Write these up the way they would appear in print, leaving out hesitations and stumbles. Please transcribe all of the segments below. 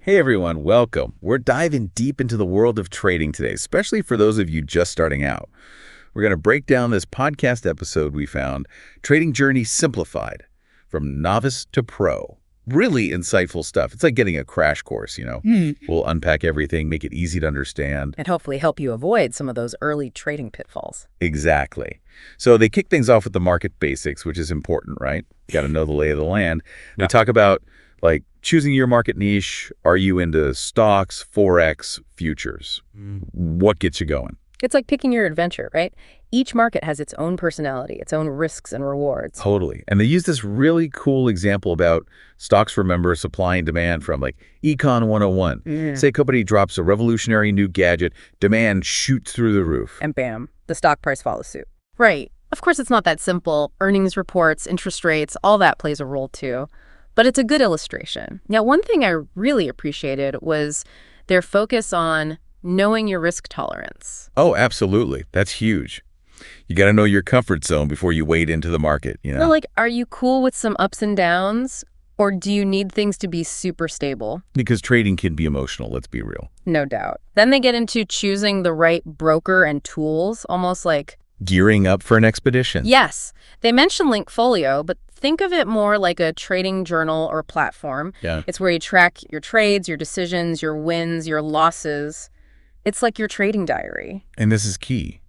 Hey everyone, welcome. We're diving deep into the world of trading today, especially for those of you just starting out. We're going to break down this podcast episode we found, Trading Journey Simplified, from novice to pro. Really insightful stuff. It's like getting a crash course. We'll unpack everything, make it easy to understand. And hopefully help you avoid some of those early trading pitfalls. Exactly. So they kick things off with the market basics, which is important, right? You got to know the lay of the land. They talk about like choosing your market niche. Are you into stocks, Forex, futures? What gets you going? It's like picking your adventure, right? Each market has its own personality, its own risks and rewards. Totally. And they use this really cool example about stocks, remember, supply and demand from like Econ 101. Say a company drops a revolutionary new gadget, demand shoots through the roof. And bam, the stock price follows suit. Right. Of course, it's not that simple. Earnings reports, interest rates, all that plays a role too. But it's a good illustration. Now, one thing I really appreciated was their focus on knowing your risk tolerance. Oh, absolutely. That's huge. You got to know your comfort zone before you wade into the market, So, like, are you cool with some ups and downs, or do you need things to be super stable? Because trading can be emotional, let's be real. No doubt. Then they get into choosing the right broker and tools, almost like Gearing up for an expedition. yes, they mention LINCFOLIO, but think of it more like a trading journal or platform. Yeah. It's where you track your trades, your decisions, your wins, your losses. It's like your trading diary. And this is key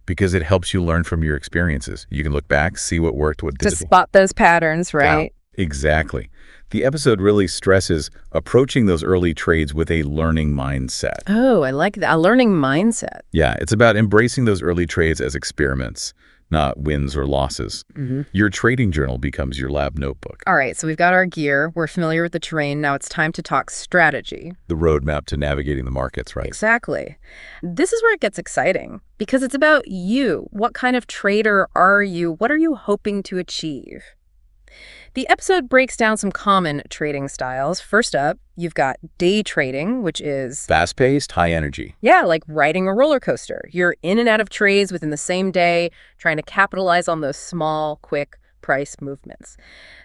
because it helps you learn from your experiences. You can look back, see what worked, what To didn't. spot those patterns, right? Exactly. The episode really stresses approaching those early trades with a learning mindset. Oh, I like that. A learning mindset. Yeah, it's about embracing those early trades as experiments, not wins or losses. Your trading journal becomes your lab notebook, All right, so we've got our gear. We're familiar with the terrain. Now it's time to talk strategy. the roadmap to navigating the markets, right? Exactly. This is where it gets exciting because it's about you. What kind of trader are you? What are you hoping to achieve? The episode breaks down some common trading styles. First up, you've got day trading, which is, Fast-paced, high energy. like riding a roller coaster. You're in and out of trades within the same day, trying to capitalize on those small, quick price movements.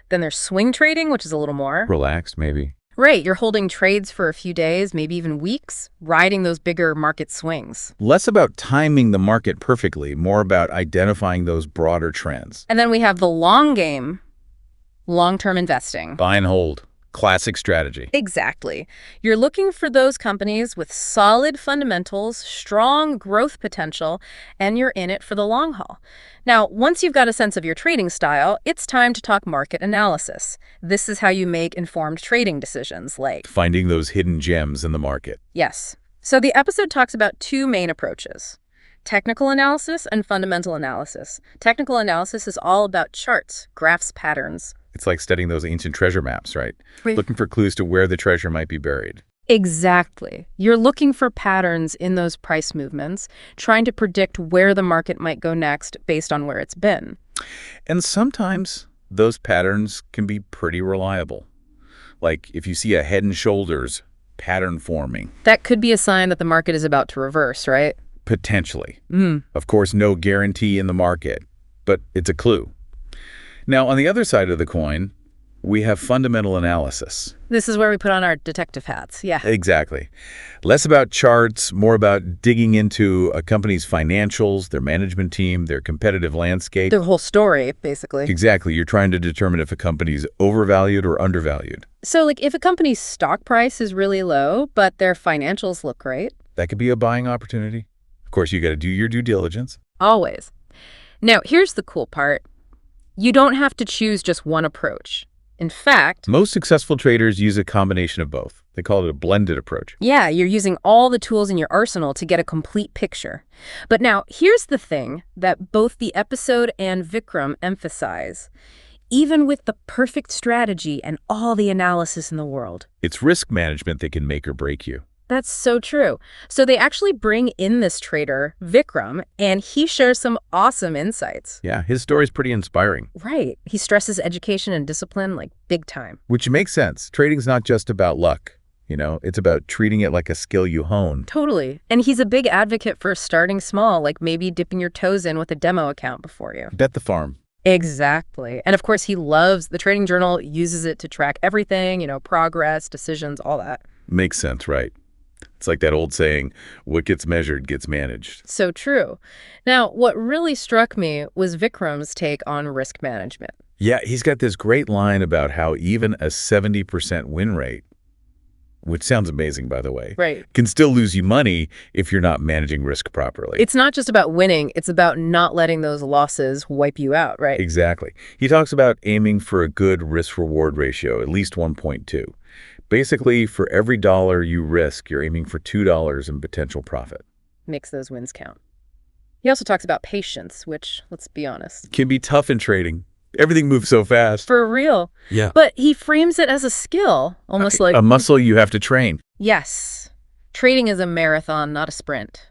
Then there's swing trading, which is a little more. Relaxed, maybe. Right, you're holding trades for a few days, maybe even weeks, riding those bigger market swings. Less about timing the market perfectly, more about identifying those broader trends. And then we have the long game, long-term investing. Buy and hold. Classic strategy. Exactly. You're looking for those companies with solid fundamentals, strong growth potential, and you're in it for the long haul. Now, once you've got a sense of your trading style, it's time to talk market analysis. This is how you make informed trading decisions, like, Finding those hidden gems in the market. yes. So the episode talks about two main approaches: technical analysis and fundamental analysis. Technical analysis is all about charts, graphs, patterns. It's like studying those ancient treasure maps, right? Right. Looking for clues to where the treasure might be buried. Exactly. You're looking for patterns in those price movements, trying to predict where the market might go next based on where it's been. And sometimes those patterns can be pretty reliable. Like if you see a head and shoulders pattern forming, That could be a sign that the market is about to reverse, right? potentially. Of course, no guarantee in the market, but it's a clue. Now, on the other side of the coin, we have fundamental analysis. This is where we put on our detective hats. Yeah. Exactly. Less about charts, more about digging into a company's financials, their management team, their competitive landscape. The whole story, basically. Exactly. You're trying to determine if a company's overvalued or undervalued. So, like, if a company's stock price is really low, but their financials look great, That could be a buying opportunity. Of course, you got to do your due diligence. always. Now, here's the cool part. You don't have to choose just one approach. In fact, Most successful traders use a combination of both. They call it a blended approach. yeah, you're using all the tools in your arsenal to get a complete picture. But now, here's the thing that both the episode and Vikram emphasize. Even with the perfect strategy and all the analysis in the world, It's risk management that can make or break you. that's so true. So they actually bring in this trader, Vikram, and he shares some awesome insights. Yeah, his story's pretty inspiring, Right. He stresses education and discipline like big time. which makes sense. Trading's not just about luck. It's about treating it like a skill you hone. Totally. And he's a big advocate for starting small, like maybe dipping your toes in with a demo account before you. Bet the farm. Exactly. And of course, he loves the trading journal, uses it to track everything, progress, decisions, all that. Makes sense, right? It's like that old saying, what gets measured gets managed. So true. Now, what really struck me was Vikram's take on risk management. Yeah, he's got this great line about how even a 70% win rate, which sounds amazing, by the way, Right. can still lose you money if you're not managing risk properly. It's not just about winning, it's about not letting those losses wipe you out, right? Exactly. He talks about aiming for a good risk-reward ratio, at least 1.2. Basically, for every dollar you risk, you're aiming for $2 in potential profit. Makes those wins count. He also talks about patience, which, let's be honest, Can be tough in trading. Everything moves so fast. for real. Yeah. But he frames it as a skill, almost like, a muscle you have to train. yes, trading is a marathon, not a sprint.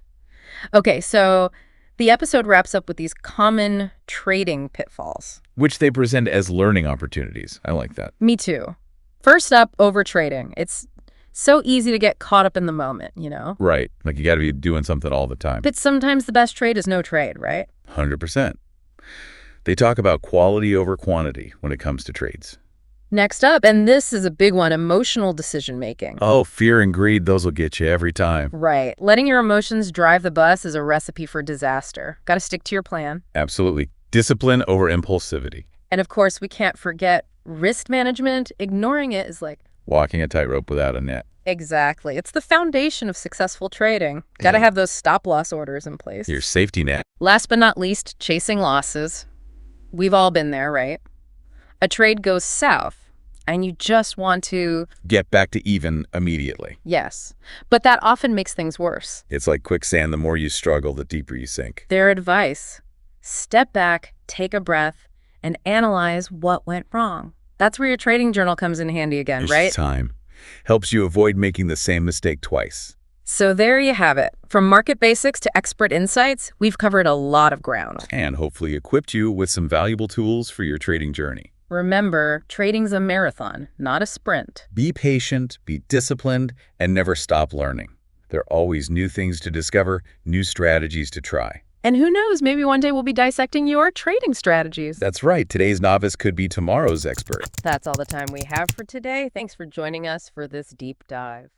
Okay, so the episode wraps up with these common trading pitfalls. Which they present as learning opportunities. I like that. Me too. First up, overtrading. It's so easy to get caught up in the moment, you know? Right. Like you got to be doing something all the time. But sometimes the best trade is no trade, right? 100%. They talk about quality over quantity when it comes to trades. Next up, and this is a big one, emotional decision-making. Oh, fear and greed, those will get you every time. Right. Letting your emotions drive the bus is a recipe for disaster. Got to stick to your plan. Absolutely. Discipline over impulsivity. And of course, we can't forget risk management. Ignoring it is like, Walking a tightrope without a net. exactly. It's the foundation of successful trading. Got to have those stop-loss orders in place. Your safety net. Last but not least, chasing losses. We've all been there, right? A trade goes south, and you just want to... Get back to even immediately. Yes. But that often makes things worse. It's like quicksand. The more you struggle, the deeper you sink. Their advice: step back, take a breath, and analyze what went wrong. That's where your trading journal comes in handy again, It's right? time. Helps you avoid making the same mistake twice. So there you have it. From market basics to expert insights, we've covered a lot of ground. And hopefully equipped you with some valuable tools for your trading journey. Remember, trading's a marathon, not a sprint. Be patient, be disciplined, and never stop learning. There are always new things to discover, new strategies to try. And who knows, maybe one day we'll be dissecting your trading strategies. That's right. Today's novice could be tomorrow's expert. That's all the time we have for today. Thanks for joining us for this deep dive.